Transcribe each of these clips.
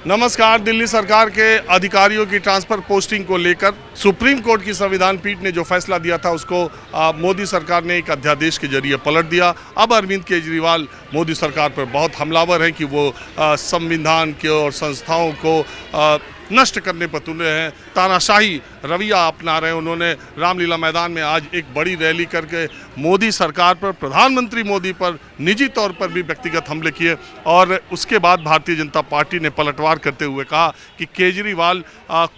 नमस्कार। दिल्ली सरकार के अधिकारियों की ट्रांसफर पोस्टिंग को लेकर सुप्रीम कोर्ट की संविधान पीठ ने जो फैसला दिया था उसको मोदी सरकार ने एक अध्यादेश के जरिए पलट दिया। अब अरविंद केजरीवाल मोदी सरकार पर बहुत हमलावर हैं कि वो संविधान के और संस्थाओं को नष्ट करने पर तुले हैं, तानाशाही रवैया अपना रहे हैं। उन्होंने रामलीला मैदान में आज एक बड़ी रैली करके मोदी सरकार पर, प्रधानमंत्री मोदी पर निजी तौर पर भी व्यक्तिगत हमले किए और उसके बाद भारतीय जनता पार्टी ने पलटवार करते हुए कहा कि केजरीवाल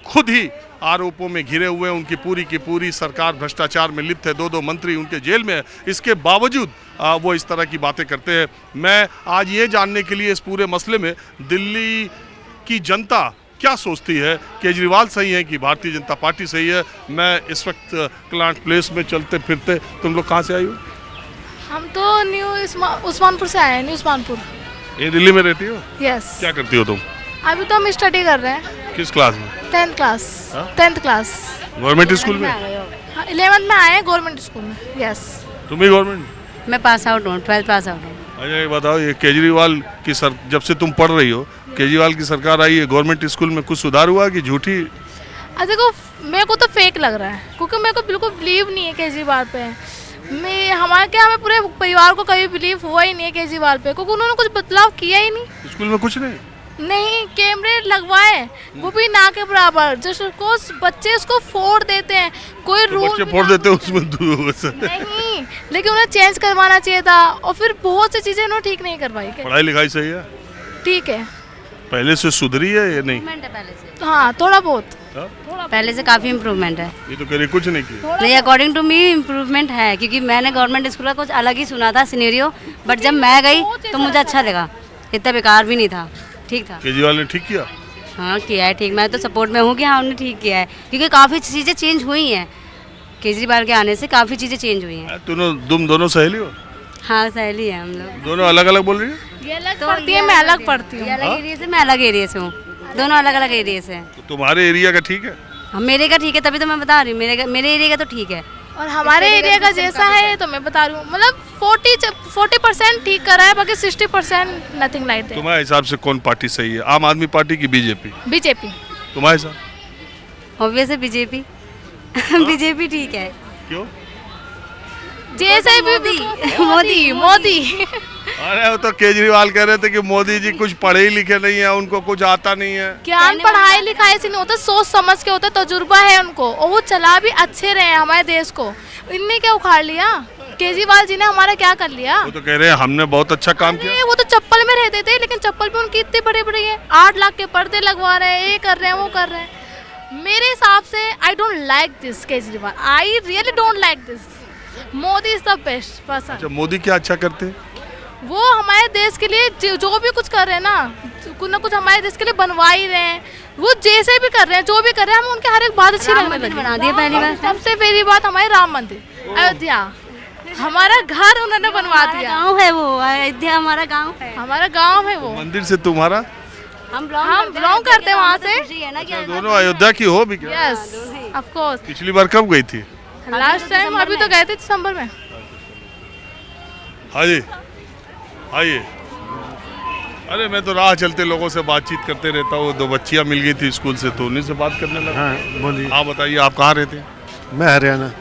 खुद ही आरोपों में घिरे हुए, उनकी पूरी की पूरी सरकार भ्रष्टाचार में लिप्त है, 2 मंत्री उनके जेल में है, इसके बावजूद वो इस तरह की बातें करते हैं। मैं आज ये जानने के लिए इस पूरे मसले में दिल्ली की जनता क्या सोचती है, केजरीवाल सही है कि भारतीय जनता पार्टी सही है। मैं इस वक्त क्लांट प्लेस में चलते फिरते, तुम लोग कहाँ से आई हो? हम तो न्यू उस्मानपुर से आए हैं। न्यू उस्मानपुर। ये दिल्ली में रहती हो? यस। क्या करती हो तुम? अभी तो हम स्टडी कर रहे हैं। किस क्लास में? 10th class. हाँ? 10th class. गवर्नमेंट स्कूल में? 11th में आए हैं गवर्नमेंट स्कूल में। यस। तुम भी गवर्नमेंट? मैं पास आउट हूँ, 12th पास आउट हूँ। अच्छा ये बताओ, ये केजरीवाल की जब से तुम पढ़ रही हो, केजरीवाल की सरकार आई है, गवर्नमेंट स्कूल में कुछ सुधार हुआ कि झूठी? देखो मेरे को तो फेक लग रहा है क्योंकि मेरे को बिल्कुल बिलीव नहीं है केजरीवाल पे। हमें पूरे परिवार को कभी बिलीव हुआ ही नहीं है केजरीवाल पे, क्योंकि उन्होंने कुछ बदलाव किया ही नहीं। स्कूल में कुछ नहीं, कैमरे लगवाए वो भी ना के बराबर, जिसको बच्चे उसको फोड़ देते हैं। कोई तो रूल बच्चे फोड़ देते हैं उसमें नहीं, लेकिन उन्हें चेंज करवाना चाहिए था। और फिर बहुत सी चीजें उन्होंने ठीक नहीं करवाई। पढ़ाई लिखाई सही है? ठीक है। पहले से सुधरी है या नहीं? पहले से, हाँ थोड़ा बहुत। पहले से काफी इम्प्रूवमेंट है। ये तो कह रही कुछ नहीं किया। नहीं, अकॉर्डिंग टू मी इम्प्रूवमेंट है, क्योंकि मैंने गवर्नमेंट स्कूल का कुछ अलग ही सुना था सिनेरियो, बट जब मैं गई तो मुझे अच्छा लगा। इतना बेकार भी नहीं था, ठीक था। केजरीवाल ने ठीक किया? हाँ किया है ठीक। मैं तो सपोर्ट में हूँ कि हाँ उन्होंने ठीक किया है, क्योंकि काफ़ी चीज़ें चेंज हुई हैं। केजरीवाल के आने से काफ़ी चीज़ें चेंज हुई हैं। तुम दोनों सहेली हो? हाँ सहेली है हम लोग। दोनों अलग अलग बोल रही हो? ये अलग पढ़ती है, मैं अलग पढ़ती हूँ। अलग एरिया से, मैं अलग एरिया से हूँ। दोनों अलग अलग एरिया से हैं। तो तुम्हारे एरिया का ठीक है? हाँ मेरे का ठीक है, तभी तो मैं बता रही हूँ। मेरे एरिया का तो ठीक है, और हमारे एरिया का जैसा है तो मैं बता रही हूँ, मतलब 40% ठीक कर रहा है, बाकी 60% नथिंग लाइक दैट। तुम्हारे हिसाब से कौन पार्टी सही है, आम आदमी पार्टी की बीजेपी? बीजेपी। तुम्हारे हिसाब? ऑब्वियस है बीजेपी। बीजेपी ठीक है। क्यों? जैसे भी मोदी। अरे वो तो केजरीवाल कह रहे थे कि मोदी जी कुछ पढ़े ही लिखे नहीं है, उनको कुछ आता नहीं है। ज्ञान पढ़ाई लिखाई से नहीं होता, सोच समझ के होता, तजुर्बा है उनको, और वो चला भी अच्छे रहे हमारे देश को। इनने क्या उखाड़ लिया? केजरीवाल जी ने हमारा क्या कर लिया? वो तो कह रहे हैं हमने बहुत अच्छा काम किया। वो तो चप्पल में रहते थे, लेकिन चप्पल पे उनकी इतनी बड़ी है, 8 लाख के पर्दे लगवा रहे हैं, ये कर रहे हैं, वो कर रहे हैं। मेरे हिसाब से I don't like this Kejriwal, I really don't like this. Modi is the best person. अच्छा मोदी क्या अच्छा करते हैं? वो हमारे देश के लिए जो भी कुछ कर रहे हैं ना कुछ हमारे देश के लिए बनवा ही रहे हैं। वो जैसे भी कर रहे हैं, जो भी कर रहे हैं, हम उनके हर एक बात अच्छी लगने लगी। बना दिया पहली बार। सबसे पहली बात हमारे राम मंदिर अयोध्या, हमारा घर उन्होंने बनवा दिया। गाँव है वो, अयोध्या हमारा गाँव है। हमारा गाँव है वो। मंदिर से तुम्हारा? हम बिलोंग करते हैं वहाँ से। दोनों अयोध्या की हो भी क्या? Yes of course. पिछली बार कब गई थी? लास्ट टाइम अभी तो गए थे दिसंबर में। हाँ जी आइए। अरे मैं तो राह चलते लोगों से बातचीत करते रहता हूँ, 2 बच्चियाँ मिल गई थी स्कूल से, तो उन्हीं से बात करने लगा। हाँ बोलिए। आप बताइए, आप कहाँ रहते हैं? मैं हरियाणा।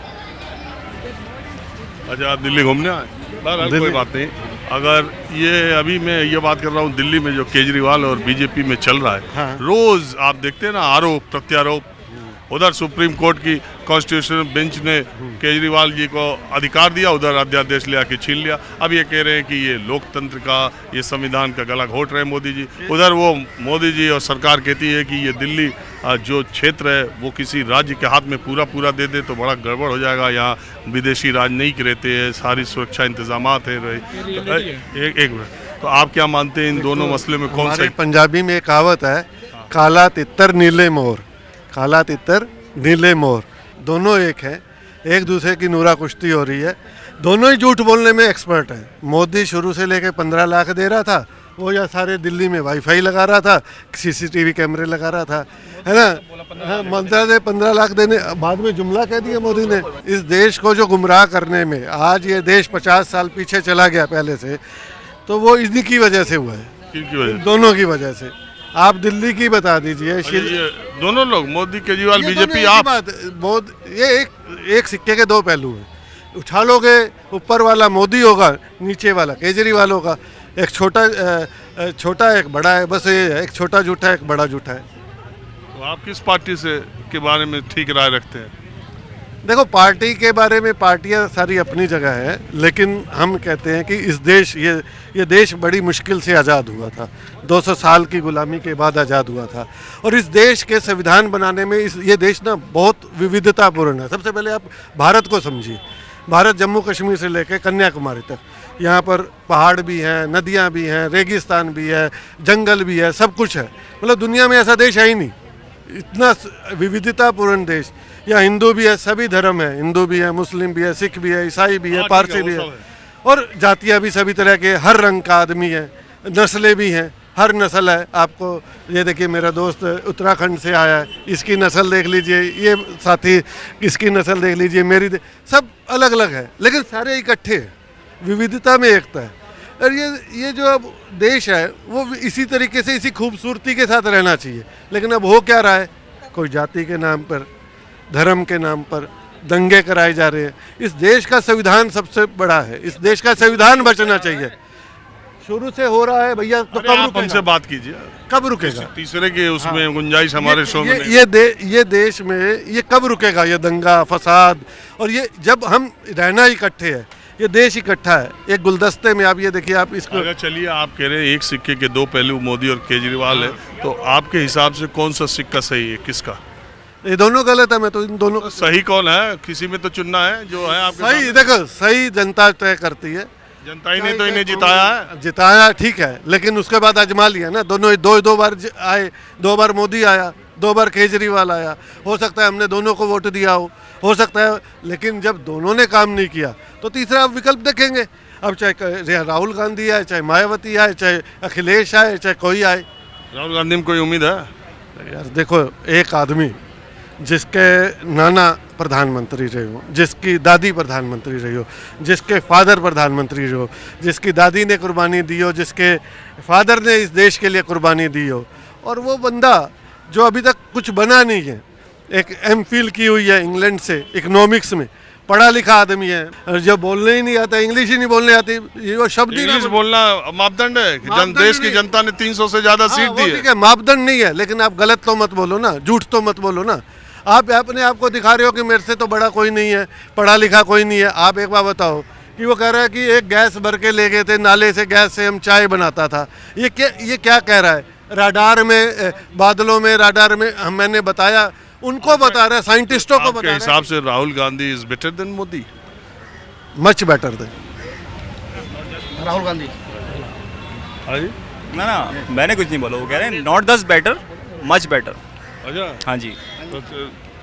अच्छा आप दिल्ली घूमने आए? बहरहाल कोई बात नहीं। अगर ये अभी मैं ये बात कर रहा हूँ, दिल्ली में जो केजरीवाल और बीजेपी में चल रहा है, हाँ। रोज आप देखते हैं ना आरोप प्रत्यारोप। उधर सुप्रीम कोर्ट की कॉन्स्टिट्यूशनल बेंच ने केजरीवाल जी को अधिकार दिया, उधर अध्यादेश ले आके छीन लिया। अब ये कह रहे हैं कि ये लोकतंत्र का, ये संविधान का गला घोट रहे हैं मोदी जी। उधर वो मोदी जी और सरकार कहती है कि ये दिल्ली जो क्षेत्र है वो किसी राज्य के हाथ में पूरा दे दे तो बड़ा गड़बड़ हो जाएगा। यहाँ विदेशी राजनयिक रहते हैं, सारी सुरक्षा इंतजामात है। एक मिनट, तो आप क्या मानते हैं इन दोनों मसले में कौन सा? पंजाबी में एक कहावत है, काला तितर नीले मोर। काला तितर नीले मोर दोनों एक हैं, एक दूसरे की नूरा कुश्ती हो रही है। दोनों ही झूठ बोलने में एक्सपर्ट हैं। मोदी शुरू से लेके 15 लाख दे रहा था, वो या सारे दिल्ली में वाईफाई लगा रहा था, CCTV कैमरे लगा रहा था, है ना। हाँ, मंत्रा ने 15 लाख देने, बाद में जुमला कह दिया मोदी ने। इस देश को जो गुमराह करने में आज ये देश 50 साल पीछे चला गया पहले से, तो वो इन्हीं की वजह से हुआ है। किनकी वजह? दोनों की वजह से। आप दिल्ली की बता दीजिए। ये दोनों लोग, मोदी केजरीवाल, ये बीजेपी, दोनों एक ही आप। बात, ये एक सिक्के के दो पहलू हैं। उठा लोगे, ऊपर वाला मोदी होगा, नीचे वाला केजरीवाल होगा। एक छोटा एक बड़ा है, बस ये है, एक छोटा झूठा एक बड़ा झूठा है। तो आप किस पार्टी से के बारे में ठीक राय रखते हैं? देखो, पार्टी के बारे में पार्टियां सारी अपनी जगह है, लेकिन हम कहते हैं कि इस देश ये देश बड़ी मुश्किल से आज़ाद हुआ था। 200 साल की गुलामी के बाद आज़ाद हुआ था, और इस देश के संविधान बनाने में ये देश ना बहुत विविधतापूर्ण है। सबसे पहले आप भारत को समझिए। भारत जम्मू कश्मीर से लेकर कन्याकुमारी तक, यहाँ पर पहाड़ भी हैं, नदियाँ भी हैं, रेगिस्तान भी है, जंगल भी है, सब कुछ है। मतलब दुनिया में ऐसा देश है ही नहीं, इतना विविधतापूर्ण देश। यहाँ हिंदू भी है, सभी धर्म है, हिंदू भी है, मुस्लिम भी है, सिख भी है, ईसाई भी है, पारसी भी है, और जातियाँ भी सभी तरह के, हर रंग का आदमी है, नस्लें भी हैं, हर नस्ल है। आपको ये देखिए, मेरा दोस्त उत्तराखंड से आया है, इसकी नस्ल देख लीजिए, ये साथी इसकी नस्ल देख लीजिए, सब अलग अलग है, लेकिन सारे इकट्ठे हैं, विविधता में एकता है। और ये जो अब देश है वो इसी तरीके से, इसी खूबसूरती के साथ रहना चाहिए। लेकिन अब हो क्या रहा है, कोई जाति के नाम पर, धर्म के नाम पर दंगे कराए जा रहे हैं। इस देश का संविधान सबसे बड़ा है, इस देश का संविधान बचना चाहिए। शुरू से हो रहा है भैया, तो कब आप हमसे बात कीजिए, कब रुकेगा? तीसरे के उसमें गुंजाइश हमारे शो में नहीं। ये देश में ये कब रुकेगा, ये दंगा फसाद? और ये जब हम रहना इकट्ठे है, ये देश इकट्ठा है, एक गुलदस्ते में। आप ये देखिए, आप इसको अगर चलिए, आप कह रहे हैं एक सिक्के के दो पहलू मोदी और केजरीवाल है, तो आपके हिसाब से कौन सा सिक्का सही है, किसका? ये दोनों गलत है। मैं तो इन दोनों तो सही कौन है? किसी में तो चुनना है, जो है आपके सही। देखो, सही जनता तय करती है, जनता ही ने तो इन्हें जिताया है। जिताया ठीक है, लेकिन उसके बाद आजमा लिया ना। दोनों दो बार आए, 2 बार मोदी आया, 2 बार केजरीवाल आया। हो सकता है हमने दोनों को वोट दिया हो सकता है, लेकिन जब दोनों ने काम नहीं किया तो तीसरा आप विकल्प देखेंगे। अब चाहे राहुल गांधी आए, चाहे मायावती आए, चाहे अखिलेश आए, चाहे कोई आए। राहुल गांधी में कोई उम्मीद है? यार देखो, एक आदमी जिसके नाना प्रधानमंत्री रहे हो, जिसकी दादी प्रधानमंत्री रही हो, जिसके फादर प्रधानमंत्री रहे हो, जिसकी दादी ने कुर्बानी दी हो, जिसके फादर ने इस देश के लिए कुर्बानी दी हो, और वो बंदा जो अभी तक कुछ बना नहीं है, एक एमफिल की हुई है इंग्लैंड से इकोनॉमिक्स में, पढ़ा लिखा आदमी है, और जो बोलने ही नहीं आता, इंग्लिश ही नहीं बोलने आती, ये वो शब्द ही इंग्लिश बोलना मापदंड है कि देश की जनता ने 300 से ज्यादा सीट दी है। मापदंड नहीं है, लेकिन आप गलत तो मत बोलो ना, झूठ तो मत बोलो ना। आप अपने आप को दिखा रहे हो कि मेरे से तो बड़ा कोई नहीं है, पढ़ा लिखा कोई नहीं है। आप एक बार बताओ कि वो कह रहा है कि एक गैस भर के ले गए थे, नाले से गैस से हम चाय बनाता था। ये क्या कह रहा है? राडार में, बादलों में, राडार में मैंने बताया, उनको बता रहा है, साइंटिस्टों को बता रहा है। हिसाब से Rahul Gandhi is better than Modi? Much better than Rahul Gandhi. ना मैंने कुछ नहीं बोला, वो कह रहे हैं नॉट दस बेटर, मच बेटर। अच्छा, हाँ जी। तो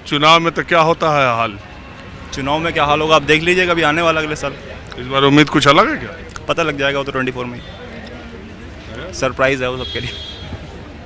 चुनाव में तो क्या होता है हाल? चुनाव में क्या हाल होगा आप देख लीजिएगा, अभी आने वाला अगले साल। इस बार उम्मीद कुछ अलग है क्या? पता लग जाएगा वो तो 24 में ही। सरप्राइज है वो सबके लिए।